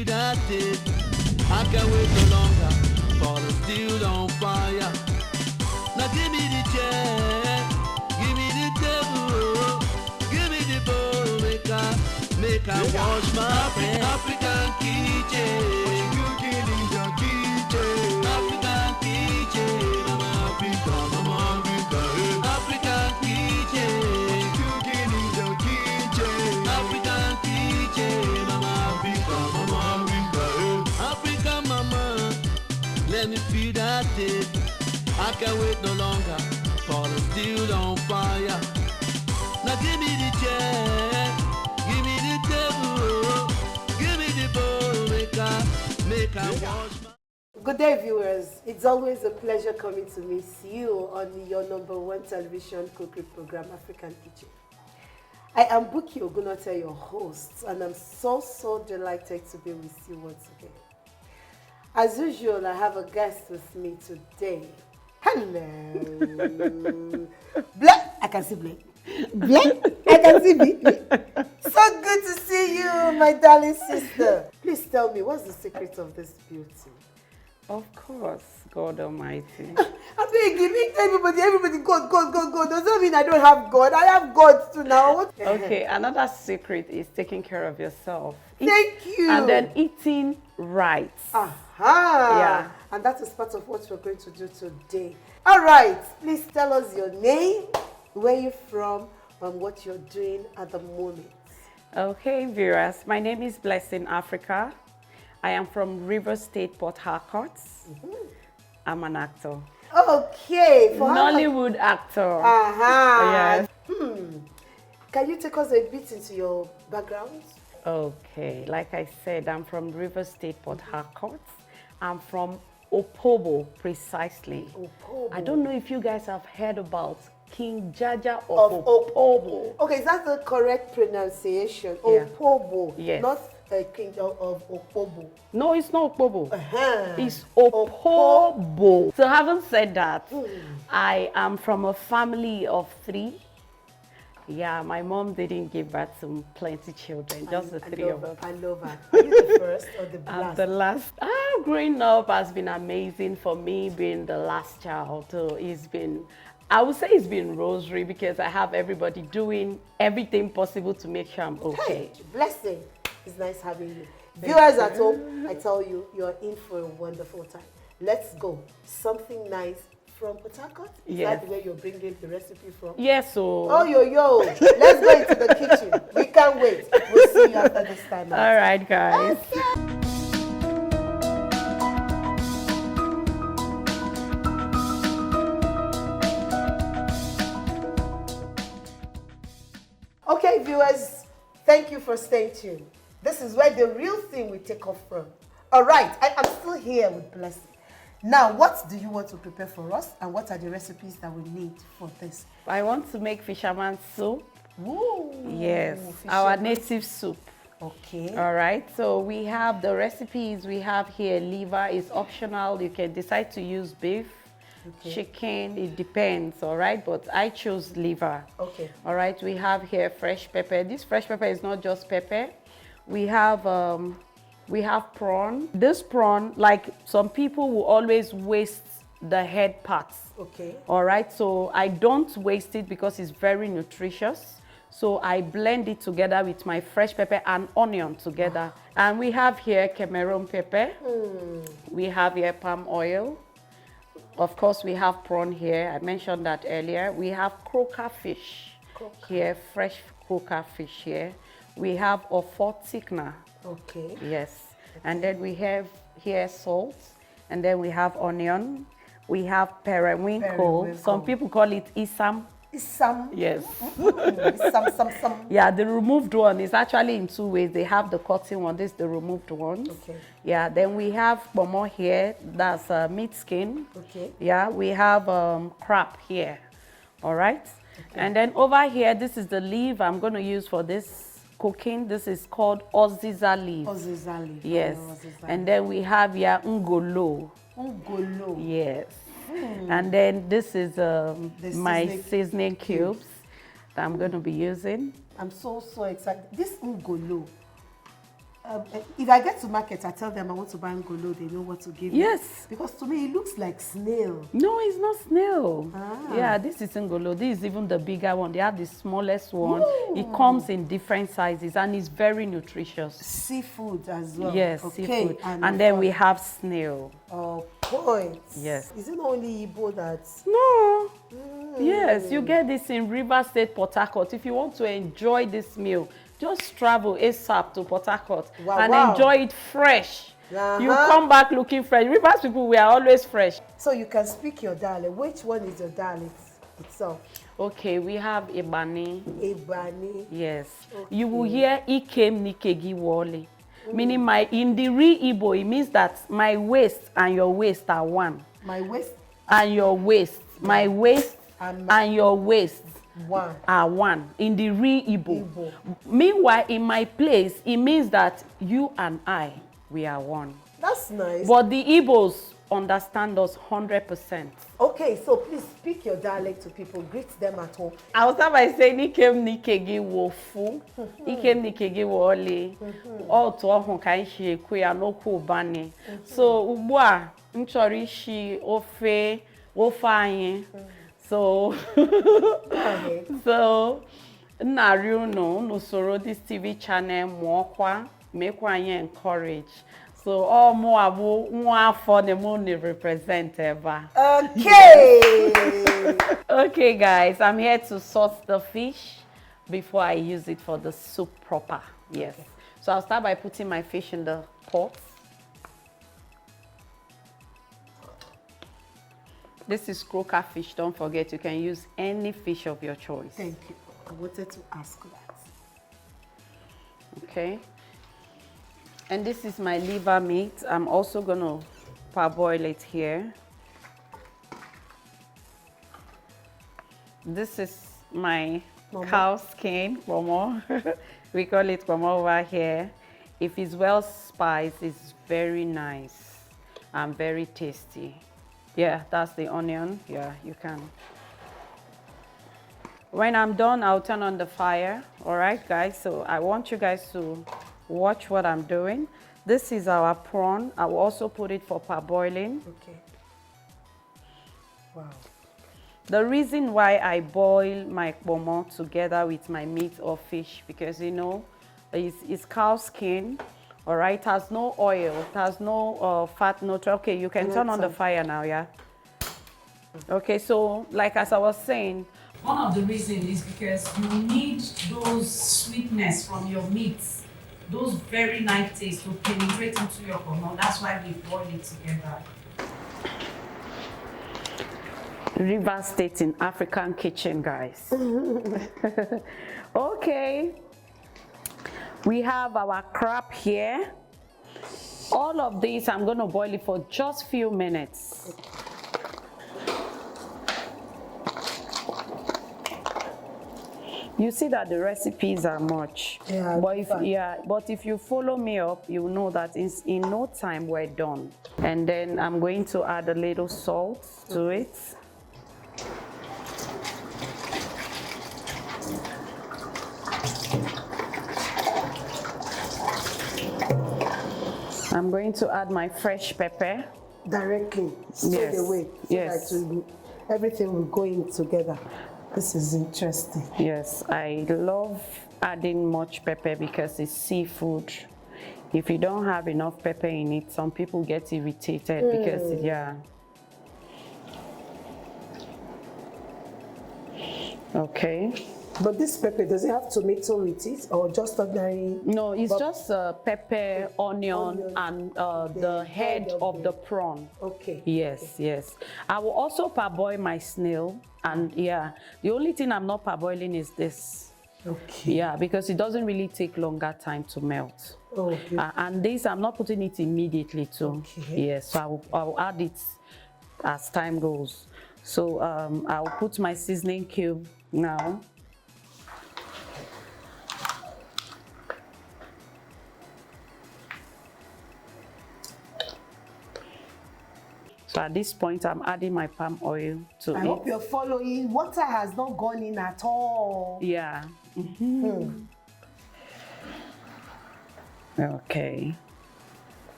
feel that taste. I can't wait no longer for the steel on fire. Now give me the chair, give me the table, give me the bowl, make I wash my hands. African kitchen, what you cooking in your kitchen? African kitchen, I'm Africa, I'm Africa. African kitchen, what you cooking in your kitchen? African kitchen, I'm Africa, I'm Africa. African mama, let me feel that taste. I can't wait no longer for the steel on fire. Now give me the chair, give me the table, give me the bowl, make I wash my... Good day, viewers. It's always a pleasure coming to meet you on your #1 television cookery program, African Kitchen. I am Buki Ogunote, your host, and I'm so delighted to be with you once again. As usual, I have a guest with me today. Hello. Black. I can see Black. Black. I can see me. So good to see you, my darling sister. Please tell me, what's the secret of this beauty? Of course, God Almighty. I mean, giving everybody God. Does that mean I don't have God? I have God too now. Okay, another secret is taking care of yourself. Thank you. And then eating right. Aha. Yeah. And that is part of what we're going to do today. All right. Please tell us your name, where you're from, and what you're doing at the moment. Okay, viewers. My name is Blessing Africa. I am from River State, Port Harcourt. I'm an actor. Okay. Nollywood actor. Aha. Yes. Can you take us a bit into your background? Okay, like I said, I'm from River State, Port Harcourt. I'm from Opobo, precisely. Opobo. I don't know if you guys have heard about King Jaja of Opobo. Okay, is that the correct pronunciation? Yeah. Opobo. Yes. Not a king of Opobo. No, it's not Opobo. It's Opobo. So having said that, I am from a family of 3. Yeah, my mom didn't give birth to plenty children, just the 3 of us. I love her. Are you the first or the last? I'm the last. Growing up has been amazing for me, being the last child. So it's been, I would say it's been rosary because I have everybody doing everything possible to make sure I'm okay. Hey, blessing. It's nice having you. Viewers at home, I tell you, you're in for a wonderful time. Let's go. Something nice from Port Harcourt? Is that where you're bringing the recipe from? Yes, so. Oh, yo. Let's go into the kitchen. We can't wait. We'll see you after this time. All right, guys. Okay, viewers, thank you for staying tuned. This is where the real thing we take off from. All right, I am still here with Blessing. Now, what do you want to prepare for us, and what are the recipes that we need for this? I want to make fisherman soup. Ooh, yes, our native soup. Okay. All right, so we have the recipes we have here. Liver is optional. You can decide to use beef, chicken, it depends, all right? But I chose liver. Okay. All right, we have here fresh pepper. This fresh pepper is not just pepper. We have prawn. This prawn, like some people will always waste the head parts. Okay. All right, so I don't waste it because it's very nutritious. So I blend it together with my fresh pepper and onion together. And we have here Cameroon pepper. We have here palm oil. Of course, we have prawn here. I mentioned that earlier. We have croaker fish here, fresh croaker fish here. We have ofo thickener. Okay. Yes. And then we have here salt. And then we have onion. We have periwinkle. Some people call it isam. Isam. Yes. Isam. Yeah, the removed one is actually in 2 ways. They have the cotton one. This is the removed ones. Okay. Yeah. Then we have pomo here. That's meat skin. Okay. Yeah. We have crab here. All right. Okay. And then over here, this is the leaf I'm going to use for this cooking. This is called oziza leaf. Oziza leaf. Yes. And then we have here ngolo. Ngolo. Yes. And then this is my seasoning cubes that I'm going to be using. I'm so excited. This ngolo, If I get to market, I tell them I want to buy ngolo, they know what to give me. Yes. Because to me, it looks like snail. No, it's not snail. Ah. Yeah, this is ngolo. This is even the bigger one. They have the smallest one. Ooh. It comes in different sizes and it's very nutritious. Seafood as well. Yes, okay. seafood. And then we have snail. Oh, points. Yes. Is it only Igbo that? No. Yes, you get this in River State, Port Harcourt. If you want to enjoy this meal, just travel ASAP to Port Harcourt and enjoy it fresh. You come back looking fresh. Rivers people, we are always fresh. So you can speak your dialect. Which one is your dialect itself? Okay, we have Ibani. Ibani. Yes. Okay. You will hear Ikem Nikegi Wole. Meaning in the real Igbo, it means that my waist and your waist are one. My waist and your waist. My waist and your waist are one in the real Igbo. Meanwhile, in my place, it means that you and I, we are one. That's nice. But the Igbos understand us 100%. Okay, so please speak your dialect to people. Greet them at home. I'll start by saying Ikem Nikegi Wofu, Ikem Nikegi Wole, all to all Honkai Kuya no Kubani. So Ubwa, Nchorishi, Ofe, Ofaye. So, Nariuno, Nusoro, this TV channel, Mwakwa, Mekwa encourage. So, all more for the money represent ever. Okay. Okay, guys, I'm here to sauce the fish before I use it for the soup proper. Yes. Okay. So, I'll start by putting my fish in the pot. This is croaker fish. Don't forget, you can use any fish of your choice. Thank you. I wanted to ask that. Okay. And this is my liver meat. I'm also going to parboil it here. This is my cow skin, Momo. We call it Momo over here. If it's well spiced, it's very nice and very tasty. Yeah, that's the onion. Yeah, you can. When I'm done, I'll turn on the fire. All right, guys. So I want you guys to watch what I'm doing. This is our prawn. I will also put it for parboiling. Okay. Wow. The reason why I boil my kpomo together with my meat or fish, because you know, it's cow skin. All right, it has no oil, it has no fat, no. Okay, you can turn on the fire now, yeah? Okay, so like as I was saying, one of the reasons is because you need those sweetness from your meats, those very nice tastes to penetrate into your kpomo. That's why we boil it together. River State in African kitchen, guys. Okay. We have our crab here. All of this, I'm going to boil it for just a few minutes. You see that the recipes are much. Yeah, but if you follow me up, you know that in no time we're done. And then I'm going to add a little salt to it. I'm going to add my fresh pepper. Directly, straight away. So that everything will go in together. This is interesting. Yes, I love adding much pepper because it's seafood. If you don't have enough pepper in it, some people get irritated because, yeah. Okay. But this pepper, does it have tomato with it or just ordinary? No, it's just pepper, onion, and the head of the prawn. Okay. Yes, yes. I will also parboil my snail, and yeah, the only thing I'm not parboiling is this. Okay. Yeah, because it doesn't really take longer time to melt. Okay. And this, I'm not putting it immediately too. Okay. Yes, so I'll add it as time goes. So I'll put my seasoning cube now. So at this point, I'm adding my palm oil to it. I hope you're following. Water has not gone in at all. Yeah. Okay.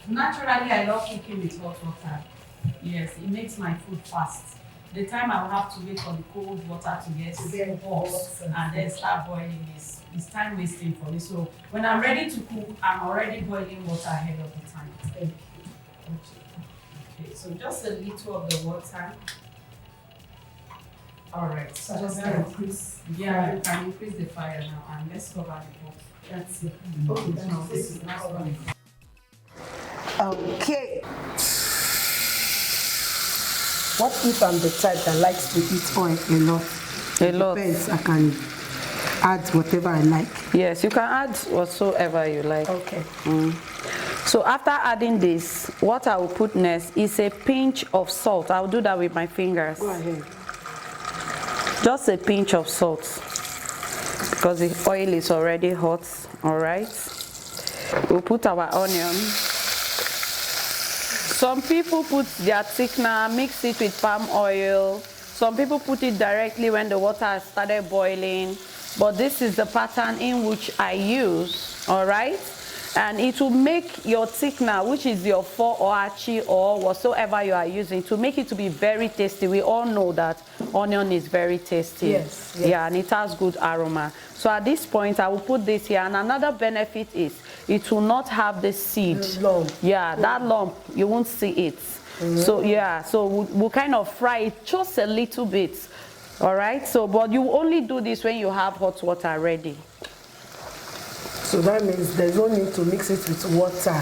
Naturally, I love cooking with hot water. Yes, it makes my food fast. The time I will have to wait for the cold water to get hot and then start boiling is time wasting for me. So when I'm ready to cook, I'm already boiling water ahead of the time. Okay, so just a little of the water. All right, so just increase. Yeah, you can increase the fire now, and let's cover the pot. That's it. Okay, now this is the last one. Okay. What if I'm the type that likes to eat oil a lot? A lot. Depends. I can add whatever I like. Yes, you can add whatsoever you like. Okay. So after adding this, what I will put next is a pinch of salt. I'll do that with my fingers. Go ahead. Just a pinch of salt because the oil is already hot. All right. We'll put our onion. Some people put their thickener, mix it with palm oil. Some people put it directly when the water has started boiling. But this is the pattern in which I use, all right? And it will make your thickener, which is your 4 or achi or whatsoever you are using, to make it to be very tasty. We all know that onion is very tasty. Yes. Yeah, and it has good aroma. So at this point, I will put this here. And another benefit is it will not have the seed. The lump. Yeah, that lump, you won't see it. So yeah, so we'll kind of fry it just a little bit. All right, so but you only do this when you have hot water ready. So that means there's no need to mix it with water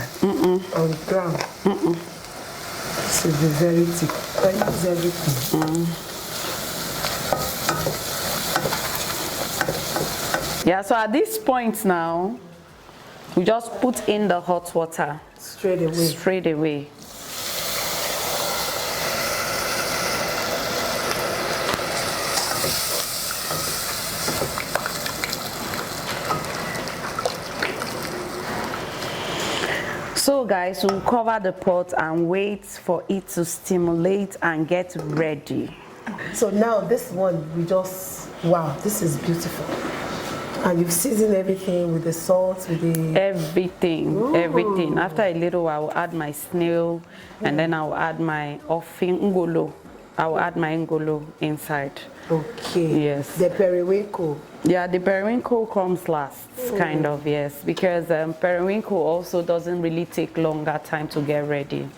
on ground. So be very thick. I use everything. Yeah, so at this point now, we just put in the hot water. Straight away. Straight away. So guys, we'll cover the pot and wait for it to stimulate and get ready. So now this one, we just, wow, this is beautiful. And you've seasoned everything with the salt, with the... Everything, everything. After a little while, I will add my snail and then I will add my offing ngolo. I will add my ngolo inside. Okay. Yes. The periwinkle. Yeah, the periwinkle comes last, kind of, yes. Because periwinkle also doesn't really take longer time to get ready.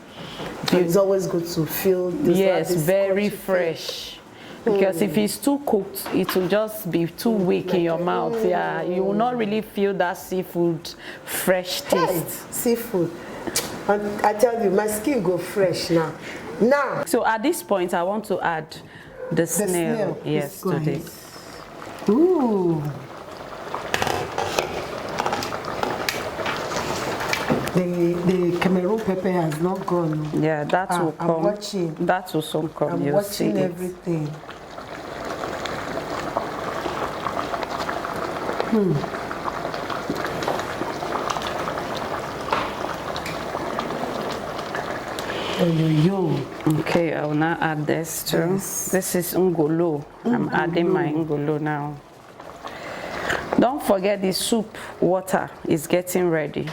And it's always good to feel this. Yes, very fresh. Because if it's too cooked, it will just be too weak in your mouth. Yeah, you will not really feel that seafood fresh taste. Seafood. And I tell you, my skin go fresh now. Now. So at this point, I want to add the snail. Yes, to this. Ooh. The Cameroon pepper has not gone. Yeah, that will come. I'm watching. That will soon come. I'm watching everything. Okay, I will now add this too. Yes. This is ngolo. I'm adding my ngolo now. Don't forget the soup water is getting ready.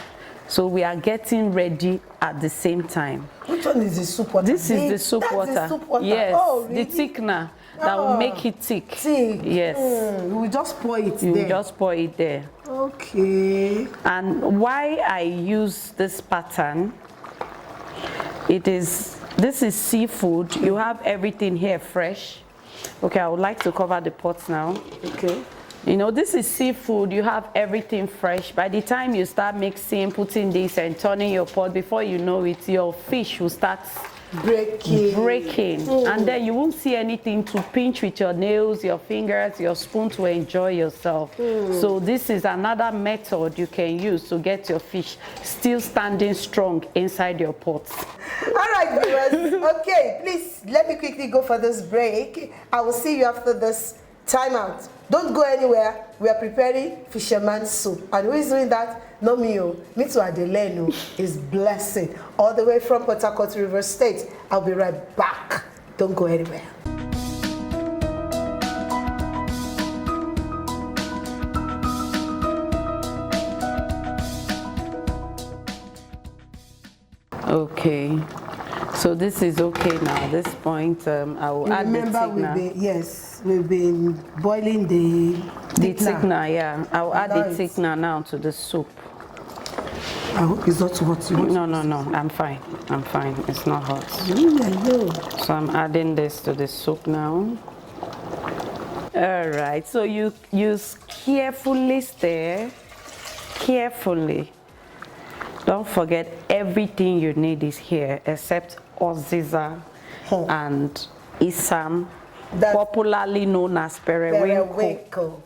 So we are getting ready at the same time. Which one is the soup water? This is the soup water. The soup water. Yes, oh, really? the thickener that will make it thick. Thick. Yes. We just pour it you there. You just pour it there. Okay. And why I use this pattern, this is seafood. You have everything here fresh. Okay, I would like to cover the pot now. Okay. You know, this is seafood. You have everything fresh. By the time you start mixing, putting this and turning your pot, before you know it, your fish will start breaking. And then you won't see anything to pinch with your nails, your fingers, your spoon to enjoy yourself. So this is another method you can use to get your fish still standing strong inside your pot. All right, viewers. Okay, please let me quickly go for this break. I will see you after this timeout. Don't go anywhere. We are preparing fisherman's soup. And who is doing that? No me. Me to Adelenu is blessing. All the way from Port Harcourt, River State. I'll be right back. Don't go anywhere. Okay. So this is okay now. At this point, I will add the thickener. We've been boiling the thickener. Yeah, I'll add the thickener now to the soup. I hope it's not what you want. No. I'm fine. It's not hot. So I'm adding this to the soup now. All right. So you carefully stir. Carefully. Don't forget everything you need is here except Oziza and Isam, popularly known as periwinkle.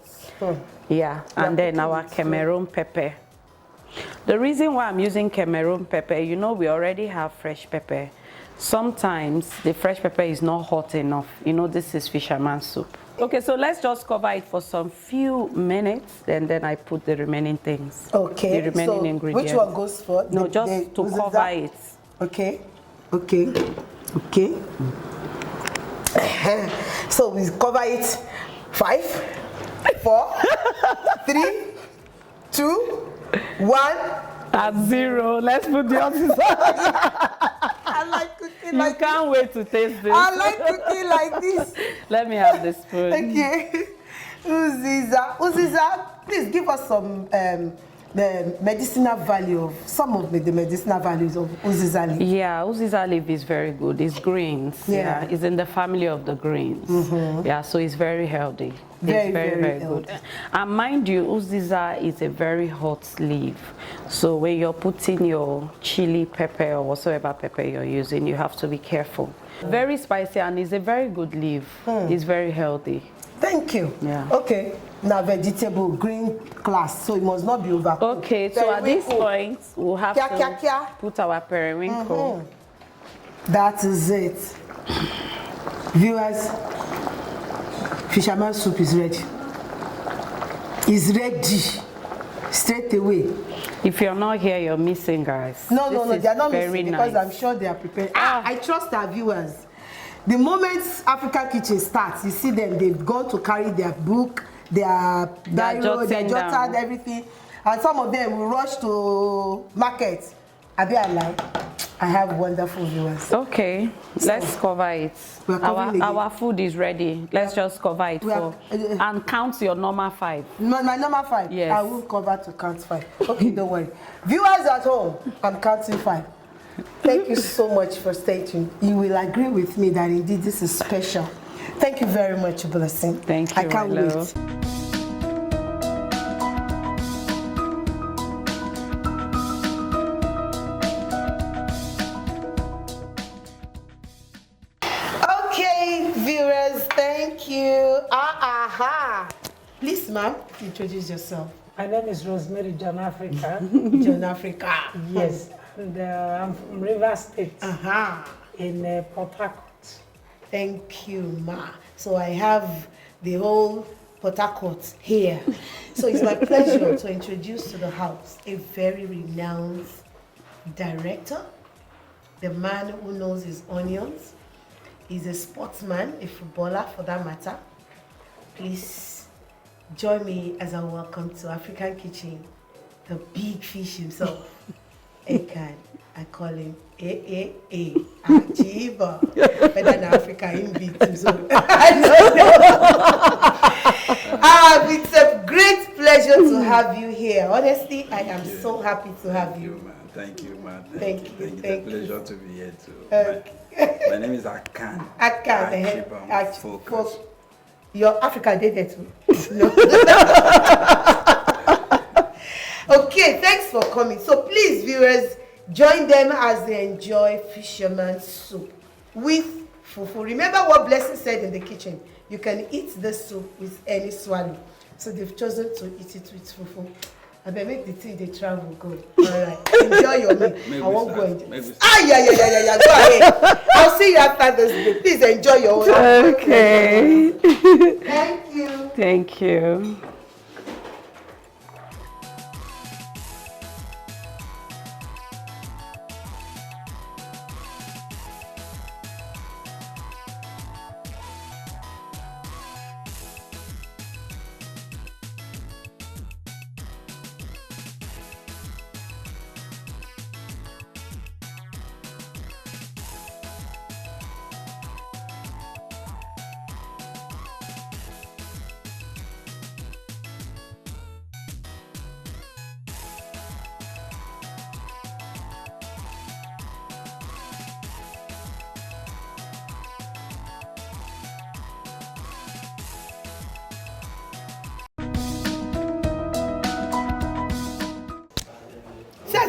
Yeah, and then our Cameroon pepper. The reason why I'm using Cameroon pepper, you know, we already have fresh pepper. Sometimes the fresh pepper is not hot enough. You know, this is fisherman soup. Okay, so let's just cover it for some few minutes, and then I put the remaining things. Okay, the remaining ingredients. Which one goes for? No, just to cover it. Okay. So we cover it. 5, 4, 3, 2, 1. At 0. Let's put the others. I like cooking like this. You can't wait to taste this. I like cooking like this. Let me have the spoon. Okay. Uziza, please give us some the medicinal value of the medicinal values of Uziza leaf. Yeah, Uziza leaf is very good. It's greens. Yeah, it's in the family of the greens. Yeah, so it's very healthy. It's very good. And mind you, Uziza is a very hot leaf. So when you're putting your chili pepper or whatsoever pepper you're using, you have to be careful. Very spicy, and it's a very good leaf. It's very healthy. Thank you. Yeah. Okay. Now vegetable green class, so it must not be overcooked. Okay, so at this point we'll have to put our periwinkle. That is it. Viewers, fisherman soup is ready. It's ready. Straight away. If you're not here, you're missing, guys. No, they are not missing because I'm sure they are prepared. I trust our viewers. The moment African Kitchen starts, you see them, they've gone to carry their book, their diary, their jotter, everything. And some of them will rush to market. I have wonderful viewers. Okay, let's cover it. Our food is ready. Let's just cover it and count your normal 5. My normal 5? Yes. I will cover to count 5. Okay, don't worry. Viewers at home, I'm counting 5. Thank you so much for staying tuned. You will agree with me that indeed this is special. Thank you very much, Blessing. Thank you. I can't wait. Okay, viewers, thank you. Please, ma'am, introduce yourself. My name is Rosemary John Africa. John Africa. Yes. And, I'm from River State in Port Harcourt. Thank you, ma. So I have the whole Port Harcourt here. So it's my pleasure to introduce to the house a very renowned director, the man who knows his onions. He's a sportsman, a footballer for that matter. Please join me as I welcome to African Kitchen, the big fish himself. Ekan, I call him Nta Ijebu. Better than Africa in beat. So I don't know. It's a great pleasure to have you here. Honestly, I am so happy to have you. Thank you, man. Thank you. It's a pleasure to be here too. My name is Akan. Focus. Your Africa did it too. No. Okay, thanks for coming. So please, viewers, join them as they enjoy fisherman soup with fufu. Remember what Blessing said in the kitchen. You can eat the soup with any swallow. So they've chosen to eat it with fufu. I bet make the tea they travel good. All right, enjoy your meal. I won't go enjoy. Yeah. Go ahead. I'll see you after this day. Please enjoy your own. Okay. Thank you. Thank you.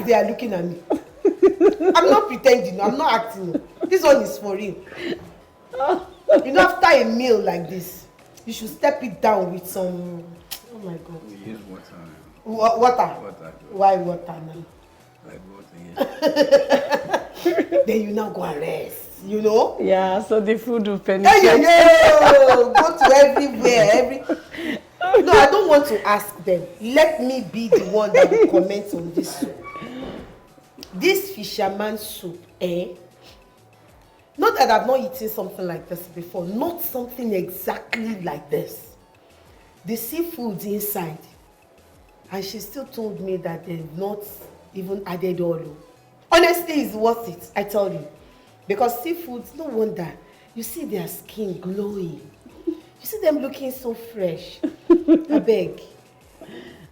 as they are looking at me. I'm not pretending, I'm not acting. This one is for real. You know, after a meal like this, you should step it down with some. Oh my God. We use water. Water. Water. Why water now? Like water, yeah. Then you now go and rest. You know? Yeah, so the food will Hey, penetrate. go to everywhere. No, I don't want to ask them. Let me be the one that will comment on this soup. This fisherman soup, not that I've not eaten something like this before. Not something exactly like this. The seafood's inside. And she still told me that they've not even added oil. Honestly, it's worth it, I tell you. Because seafoods, no wonder. You see their skin glowing. You see them looking so fresh. I beg.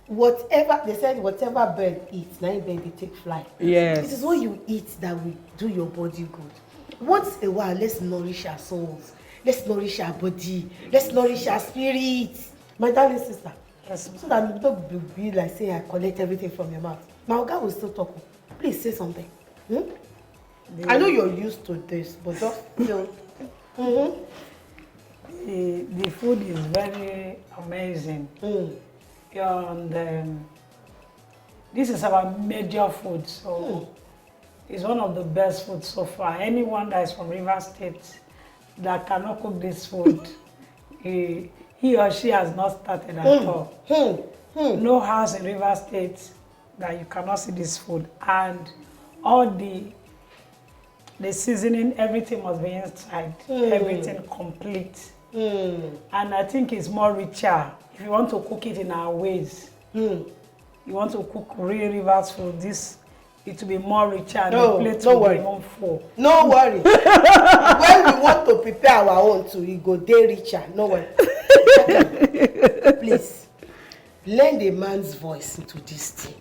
Whatever, they said whatever bird eats, now bird take fly. Yes. It is what you eat that will do your body good. Once a while, let's nourish our souls. Let's nourish our body. Let's nourish our spirit. My darling sister. Yes, So that you don't be like saying I collect everything from your mouth. My Oga will still talk. Please say something. I know you're used to this, but just still. The food is very amazing. And this is our major food, so it's one of the best foods so far. Anyone that is from River State that cannot cook this food, he or she has not started at all. No house in River State that you cannot see this food, and all the seasoning, everything must be inside, everything complete. And I think it's more richer. If you want to cook it in our ways, you want to cook real Rivers food, it will be more richer and the plate will be more full. No worry. When we want to prepare our own too, we go day richer. No worry. Please, lend a man's voice into this thing.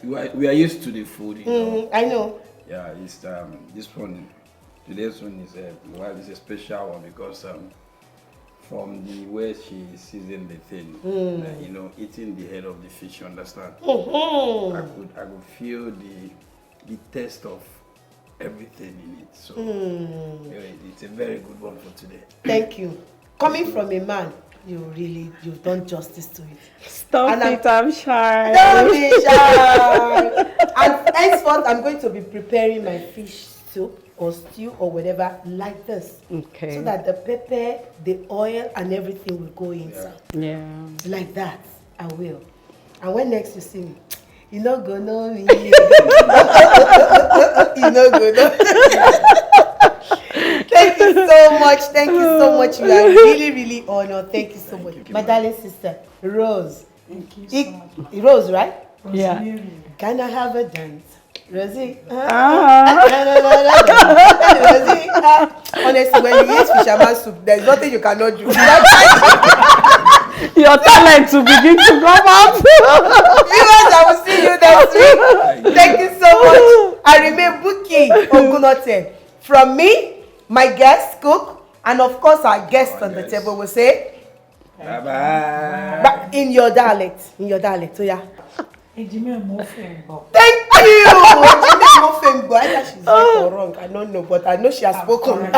We are used to the food, you know. I know. Yeah, it's this one. Today's one is a special one because from the way she seasoned the thing, you know, eating the head of the fish. You understand? I could feel the taste of everything in it. So it's a very good one for today. Thank you. Coming from a man, you've done justice to it. Stop it, I'm shy. Don't be shy. And henceforth, I'm going to be preparing my fish soup or stew or whatever like this. Okay. So that the pepper, the oil, and everything will go inside. Yeah. Like that, I will. And when next you see me, you know go know me. You know go know. Thank you so much. Thank you so much. We are really, really honored. Thank you so much. My darling sister, Rose. Thank you so much. Rose, right? Yeah. Can I have a dance? Rosie? Rosie? Honestly, when you eat fisherman soup, there's nothing you cannot do. Your talent to begin to come out. Viewers, I will see you next week. Thank you so much. I remain Buki Ogunote. From me, my guest cook, and of course our guest on the table will say, Bye-bye. but in your dialect. So yeah. Thank you. Either she's right or wrong, I don't know, but I know she has spoken.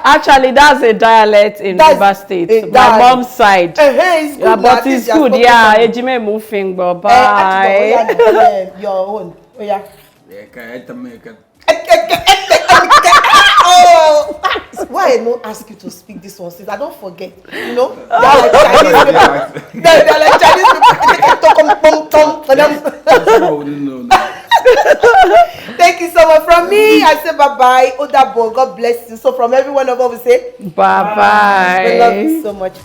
Actually, that's a dialect in River State. My mom's side. It's good, Yeah, but it's good. Yeah, Ejime moving, bye. Your own. Oh yeah. Oh, why I don't ask you to speak this one since I don't forget. You know, they're like Chinese people. They're like Chinese people. Thank you so much. From me, I say bye bye. Odabo, God bless you. So from every one of us, we say Bye bye. We love you so much.